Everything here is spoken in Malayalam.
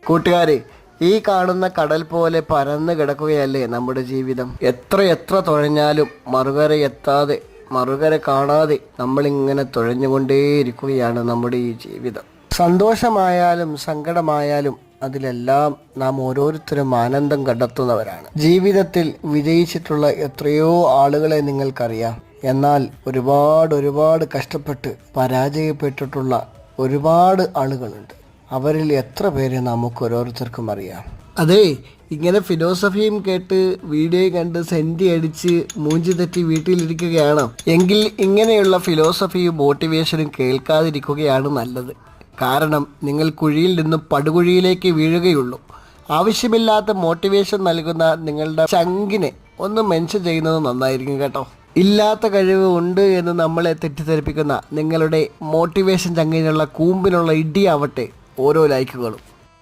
കൂട്ടുകാരെ, ഈ കാണുന്ന കടൽ പോലെ പരന്നു കിടക്കുകയല്ലേ നമ്മുടെ ജീവിതം. എത്ര തുഴഞ്ഞാലും മറുകര കാണാതെ നമ്മളിങ്ങനെ തുഴഞ്ഞുകൊണ്ടേയിരിക്കുകയാണ് നമ്മുടെ ഈ ജീവിതം. സന്തോഷമായാലും സങ്കടമായാലും അതിലെല്ലാം നാം ഓരോരുത്തരും ആനന്ദം കണ്ടെത്തുന്നവരാണ്. ജീവിതത്തിൽ വിജയിച്ചിട്ടുള്ള എത്രയോ ആളുകളെ നിങ്ങൾക്കറിയാം. എന്നാൽ ഒരുപാട് കഷ്ടപ്പെട്ട് പരാജയപ്പെട്ടിട്ടുള്ള ഒരുപാട് ആളുകളുണ്ട്. അവരിൽ എത്ര പേരെ നമുക്ക് ഓരോരുത്തർക്കും അറിയാം. അതെ, ഇങ്ങനെ ഫിലോസഫിയും കേട്ട് വീഡിയോ കണ്ട് സെൻറ്റി അടിച്ച് മൂഞ്ചി തെറ്റി വീട്ടിലിരിക്കുകയാണോ? എങ്കിൽ ഇങ്ങനെയുള്ള ഫിലോസഫിയും മോട്ടിവേഷനും കേൾക്കാതിരിക്കുകയാണ് നല്ലത്. കാരണം നിങ്ങൾ കുഴിയിൽ നിന്നും പടുകുഴിയിലേക്ക് വീഴുകയുള്ളൂ. ആവശ്യമില്ലാത്ത മോട്ടിവേഷൻ നൽകുന്ന നിങ്ങളുടെ ചങ്കിനെ ഒന്ന് മെൻഷൻ ചെയ്യുന്നത് നന്നായിരിക്കും കേട്ടോ. ഇല്ലാത്ത കഴിവ് ഉണ്ട് എന്ന് നമ്മളെ തെറ്റിദ്ധരിപ്പിക്കുന്ന നിങ്ങളുടെ മോട്ടിവേഷൻ ചങ്കിനുള്ള കൂമ്പിനുള്ള ഇടിയാവട്ടെ ഓരോ ലൈക്കുകളും.